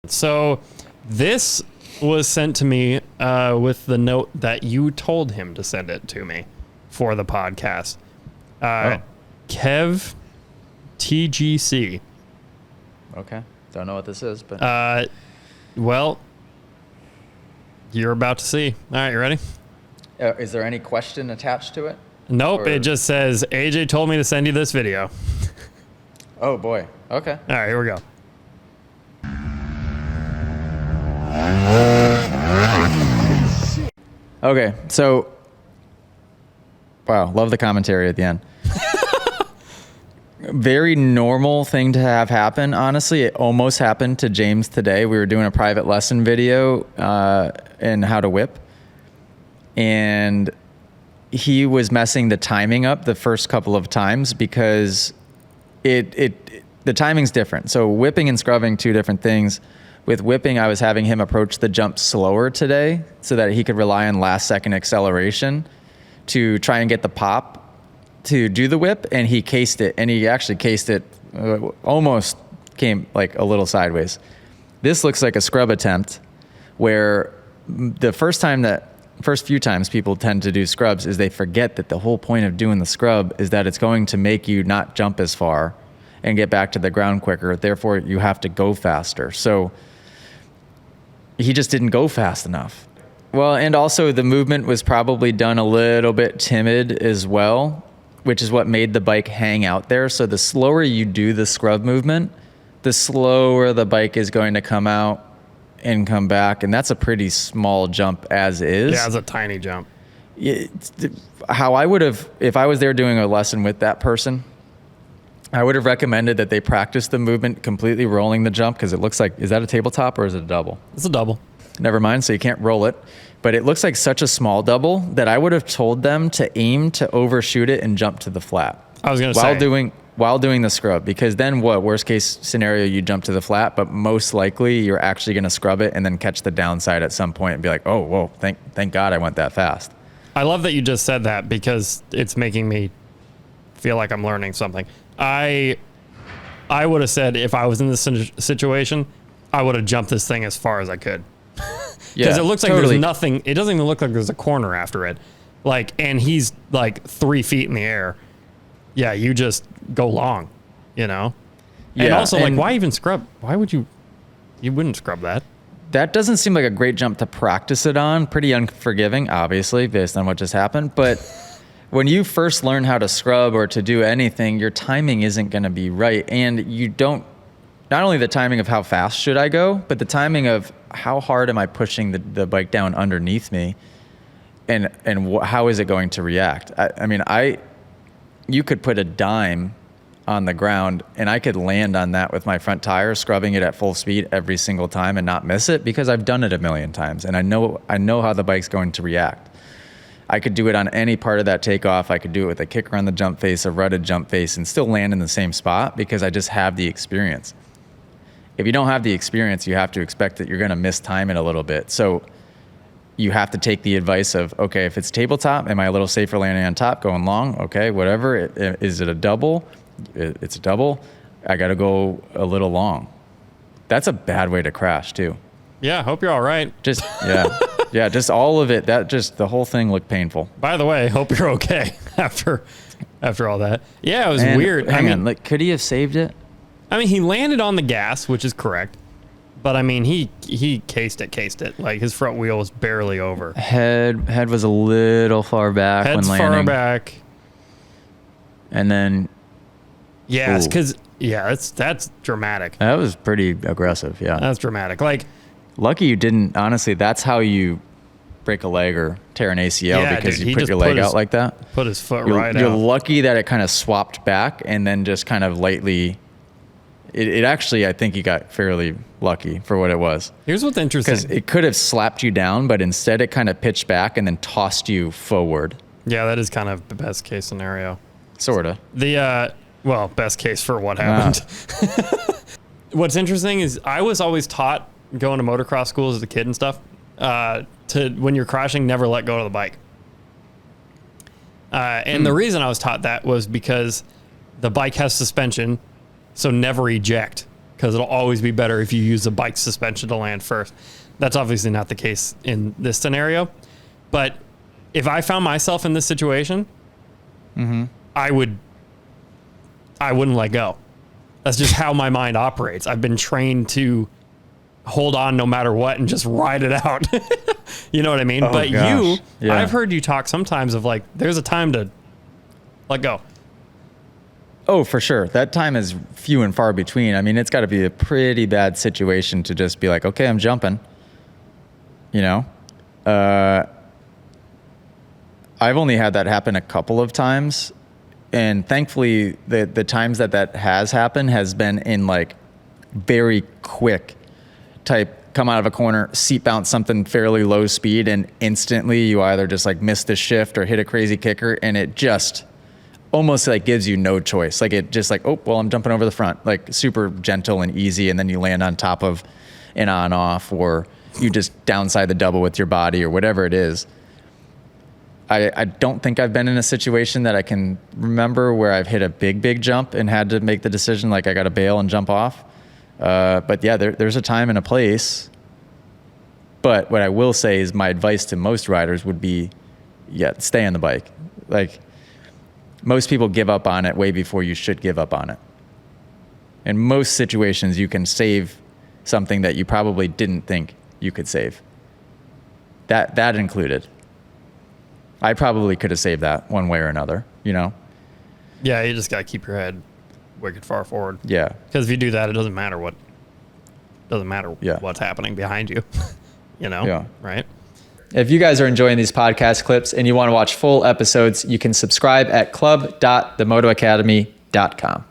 So this was sent to me with the note that you told him to send it to me for the podcast. Kev TGC. Okay. Don't know what this is, but... well, you're about to see. All right, you ready? Is there any question attached to it? Nope, it just says, AJ told me to send you this video. Oh, boy. Okay. All right, here we go. Okay, so... Wow, love the commentary at the end. Very normal thing to have happen, honestly. It almost happened to James today. We were doing a private lesson video in how to whip. And he was messing the timing up the first couple of times because the timing's different. So whipping and scrubbing, two different things. With whipping, I was having him approach the jump slower today so that he could rely on last second acceleration to try and get the pop to do the whip, and he cased it, and he actually cased it, almost came like a little sideways. This looks like a scrub attempt where the first few times people tend to do scrubs is they forget that the whole point of doing the scrub is that it's going to make you not jump as far and get back to the ground quicker. Therefore, you have to go faster. So he just didn't go fast enough. Well, and also the movement was probably done a little bit timid as well, which is what made the bike hang out there. So the slower you do the scrub movement, the slower the bike is going to come out and come back. And that's a pretty small jump as is. Yeah, it's a tiny jump. How I would have, if I was there doing a lesson with that person, I would have recommended that they practice the movement completely rolling the jump, because it looks like, is that a tabletop or is it a double? It's a double. Never mind, so you can't roll it. But it looks like such a small double that I would have told them to aim to overshoot it and jump to the flat. I was going to say. While doing the scrub, because then what? Worst case scenario, you jump to the flat, but most likely you're actually going to scrub it and then catch the downside at some point and be like, oh, whoa, thank God I went that fast. I love that you just said that, because it's making me feel like I'm learning something. I would have said, if I was in this situation, I would have jumped this thing as far as I could. Because it looks like there's nothing. It doesn't even look like there's a corner after it. Like, and he's like 3 feet in the air. Yeah, you just go long, you know? Yeah, and also, like, why even scrub? Why would you wouldn't scrub that? That doesn't seem like a great jump to practice it on. Pretty unforgiving, obviously, based on what just happened. But when you first learn how to scrub or to do anything, your timing isn't going to be right. And you don't, not only the timing of how fast should I go, but the timing of how hard am I pushing the bike down underneath me, and how is it going to react? You could put a dime on the ground and I could land on that with my front tire, scrubbing it at full speed every single time and not miss it, because I've done it a million times and I know how the bike's going to react. I could do it on any part of that takeoff. I could do it with a kicker on the jump face, a rutted jump face, and still land in the same spot because I just have the experience. If you don't have the experience, you have to expect that you're going to miss time it a little bit. So you have to take the advice of, okay, if it's tabletop, am I a little safer landing on top, going long? Okay, whatever. Is it a double? It's a double. I got to go a little long. That's a bad way to crash too. Yeah, hope you're all right. Just all of it. The whole thing looked painful. By the way, hope you're okay after all that. Yeah, it was weird. Hang on, like, could he have saved it? I mean, he landed on the gas, which is correct. But I mean, he cased it. Like, his front wheel was barely over. Head was a little far back when landing. Head's far back. And then... Yeah, that's dramatic. That was pretty aggressive, yeah. That's dramatic. Like, lucky you didn't, honestly, that's how you break a leg or tear an ACL, because you put your leg out like that. Put his foot right out. You're lucky that it kind of swapped back and then just kind of lightly... It actually, I think he got fairly lucky for what it was. Here's what's interesting. Because it could have slapped you down, but instead it kind of pitched back and then tossed you forward. Yeah, that is kind of the best case scenario. Sort of. Best case for what happened. What's interesting is I was always taught, going to motocross schools as a kid and stuff, to, when you're crashing, never let go of the bike. And the reason I was taught that was because the bike has suspension, so never eject, because it'll always be better if you use the bike suspension to land first. That's obviously not the case in this scenario. But if I found myself in this situation, I wouldn't let go. That's just how my mind operates. I've been trained to hold on no matter what and just ride it out. You know what I mean? Oh, but gosh. Yeah. I've heard you talk sometimes of like, there's a time to let go. Oh, for sure. That time is few and far between. I mean, it's got to be a pretty bad situation to just be like, okay, I'm jumping. You know? I've only had that happen a couple of times. And thankfully, the times that has happened has been in like very quick type, come out of a corner, seat bounce something fairly low speed, and instantly you either just like miss the shift or hit a crazy kicker, and it just almost like gives you no choice. Like it just like, oh, well, I'm jumping over the front, like super gentle and easy, and then you land on top of an on-off, or you just downside the double with your body or whatever it is. I don't think I've been in a situation that I can remember where I've hit a big jump and had to make the decision like I got to bail and jump off. But yeah, there's a time and a place. But what I will say is my advice to most riders would be, yeah, stay on the bike. Like most people give up on it way before you should give up on it. In most situations, you can save something that you probably didn't think you could save. That included. I probably could have saved that one way or another, you know? Yeah, you just got to keep your head wicked far forward. Yeah. Because if you do that, it doesn't matter what's happening behind you, you know? Yeah. Right? If you guys are enjoying these podcast clips and you want to watch full episodes, you can subscribe at club.themotoacademy.com.